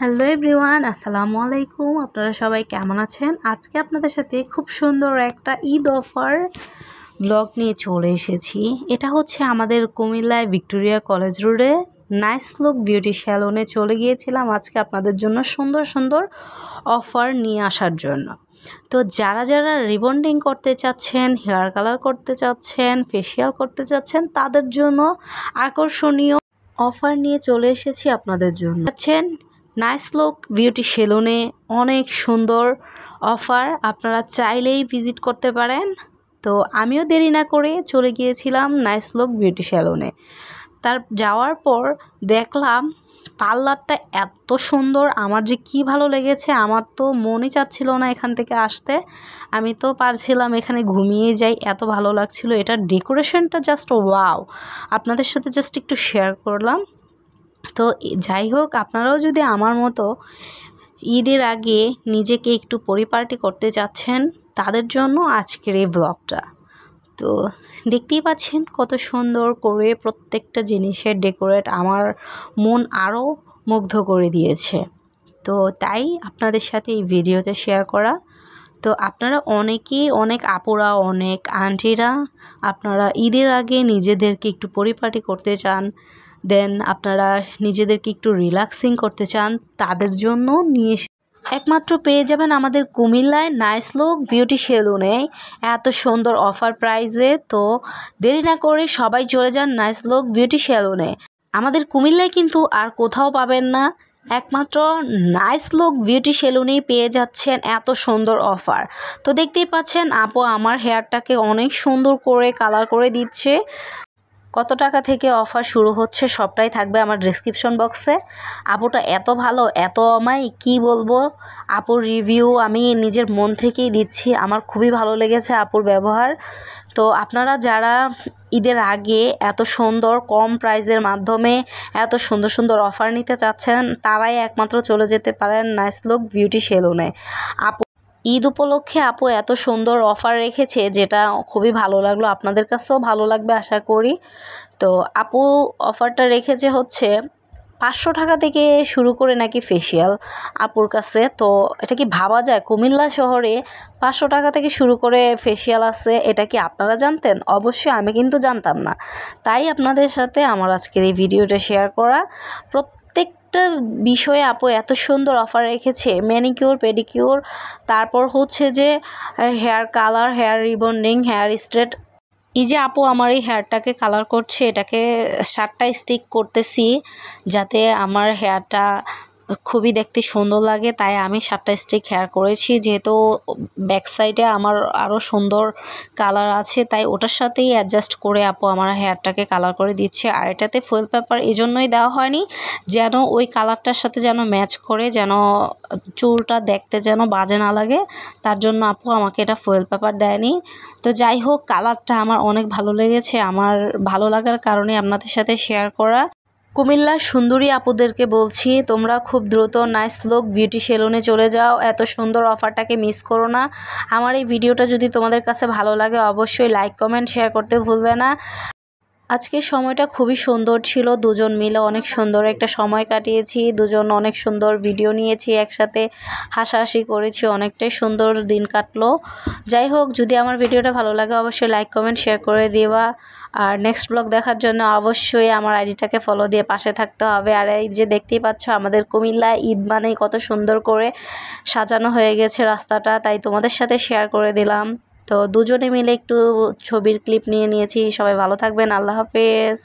Hello everyone, আসসালামু আলাইকুম। আপনারা সবাই কেমন আছেন? আজকে আপনাদের সাথে খুব সুন্দর একটা ঈদ অফার ব্লগ নিয়ে চলে এসেছি। এটা হচ্ছে আমাদের কুমিল্লায় ভিক্টোরিয়া কলেজ রোডে নাইস লুক বিউটি স্যালনে চলে গিয়েছিলাম আজকে আপনাদের জন্য সুন্দর সুন্দর অফার নিয়ে আসার জন্য। তো যারা যারা রিবন্ডিং করতে চাচ্ছেন, হেয়ার কালার করতে চাচ্ছেন, ফেসিয়াল করতে চাচ্ছেন, তাদের জন্য আকর্ষণীয় অফার নিয়ে চলে এসেছি আপনাদের জন্য। নাইস লুক বিউটি সেলুনে অনেক সুন্দর অফার, আপনারা চাইলেই ভিজিট করতে পারেন। তো আমিও দেরি না করে চলে গিয়েছিলাম নাইস লুক বিউটি সেলুনে। তার যাওয়ার পর দেখলাম পার্লারটা এত সুন্দর, আমার যে কি ভালো লেগেছে, আমার তো মনই চাচ্ছিল না এখান থেকে আসতে। আমি তো পারছিলাম এখানে ঘুমিয়ে যাই, এত ভালো লাগছিল। এটার ডেকোরেশনটা জাস্ট ওয়াও, আপনাদের সাথে জাস্ট একটু শেয়ার করলাম। তো যাই হোক, আপনারাও যদি আমার মতো ঈদের আগে নিজেকে একটু পরিপাটি করতে চাচ্ছেন, তাদের জন্য আজকের এই ব্লগটা। তো দেখতেই পাচ্ছেন কত সুন্দর করে প্রত্যেকটা জিনিসের ডেকোরেট, আমার মন আরও মুগ্ধ করে দিয়েছে। তো তাই আপনাদের সাথে এই ভিডিওতে শেয়ার করা। তো আপনারা অনেকেই, অনেক আপুরা, অনেক আন্টিরা আপনারা ঈদের আগে নিজেদেরকে একটু পরিপাটি করতে চান, দেন আপনারা নিজেদেরকে একটু রিল্যাক্সিং করতে চান, তাদের জন্য নিয়ে একমাত্র পেয়ে যাবেন আমাদের কুমিল্লায় নাইস লুক বিউটি সেলুনে এত সুন্দর অফার প্রাইজে। তো দেরি না করে সবাই চলে যান নাইস লুক বিউটি সেলুনে। আমাদের কুমিল্লায় কিন্তু আর কোথাও পাবেন না, একমাত্র নাইস লুক বিউটি সেলুনেই পেয়ে যাচ্ছেন এত সুন্দর অফার। তো দেখতেই পাচ্ছেন আপু আমার হেয়ারটাকে অনেক সুন্দর করে কালার করে দিচ্ছে। কত টাকা থেকে অফার শুরু হচ্ছে সবটাই থাকবে আমার ডেসক্রিপশন বক্সে। আপুটা এত ভালো, এত আমায় কি বলবো, আপুর রিভিউ আমি নিজের মন থেকেই দিচ্ছি। আমার খুবই ভালো লেগেছে আপুর ব্যবহার। তো আপনারা যারা ঈদের আগে এত সুন্দর কম প্রাইজের মাধ্যমে এত সুন্দর সুন্দর অফার নিতে চাচ্ছেন, তারাই একমাত্র চলে যেতে পারেন নাইস লুক বিউটি সেলুনে। আপু ঈদ উপলক্ষে আপু এত সুন্দর অফার রেখেছে, যেটা খুবই ভালো লাগলো, আপনাদের কাছেও ভালো লাগবে আশা করি। তো আপু অফারটা রেখেছে হচ্ছে 500 টাকা থেকে শুরু করে নাকি ফেসিয়াল আপুর কাছে। তো এটা কি ভাবা যায়, কুমিল্লা শহরে 500 টাকা থেকে শুরু করে ফেসিয়াল আছে? এটা কি আপনারা জানতেন? অবশ্যই আমি কিন্তু জানতাম না, তাই আপনাদের সাথে আমার আজকের এই ভিডিওটা শেয়ার করা। প্রত্যেকটা বিষয়ে আপু এত সুন্দর অফার রেখেছে, ম্যানিকিউর, পেডিকিউর, তারপর হচ্ছে যে hair colour, hair rebonding, hair straight. এই যে আপু আমার এই হেয়ারটাকে কালার করছে, এটাকে 7টা স্টিক করতেছি যাতে আমার হেয়ারটা খুবই দেখতে সুন্দর লাগে, তাই আমি 7টা স্টিক হেয়ার করেছি। যেহেতু ব্যাক সাইডে আমার আরও সুন্দর কালার আছে, তাই ওটার সাথেই অ্যাডজাস্ট করে আপু আমার হেয়ারটাকে কালার করে দিচ্ছে। আর এটাতে ফুয়েল পেপার এজন্যই দেওয়া হয়নি যেন ওই কালারটার সাথে যেন ম্যাচ করে, যেন চুলটা দেখতে যেন বাজে না লাগে, তার জন্য আপু আমাকে এটা ফুয়েল পেপার দেয়নি। তো যাই হোক, কালারটা আমার অনেক ভালো লেগেছে, আমার ভালো লাগার কারণে আপনাদের সাথে শেয়ার করা। কুমিল্লার সুন্দরী আপুদেরকে বলছি, তোমরা খুব দ্রুত নাইস লুক বিউটি সেলুনে চলে যাও, এত সুন্দর অফারটাকে মিস করো না। আমার এই ভিডিওটা যদি তোমাদের কাছে ভালো লাগে অবশ্যই লাইক, কমেন্ট, শেয়ার করতে ভুলবে না। আজকের সময়টা খুবই সুন্দর ছিল, দুজন মিলে অনেক সুন্দর একটা সময় কাটিয়েছি, দুজন অনেক সুন্দর ভিডিও নিয়েছি, একসাথে হাসাহাসি করেছি, অনেকটাই সুন্দর দিন কাটলো। যাই হোক, যদি আমার ভিডিওটা ভালো লাগে অবশ্যই লাইক, কমেন্ট, শেয়ার করে দিবা। আর নেক্সট ব্লগ দেখার জন্য অবশ্যই আমার আইডিটাকে ফলো দিয়ে পাশে থাকতে হবে। আর এই যে দেখতেই পাচ্ছ আমাদের কুমিল্লা ঈদ মানেই কত সুন্দর করে সাজানো হয়ে গেছে রাস্তাটা, তাই তোমাদের সাথে শেয়ার করে দিলাম। তো দুজনে মিলে একটু ছবির ক্লিপ নিয়ে নিয়েছি। সবাই ভালো থাকবেন, আল্লাহ হাফেজ।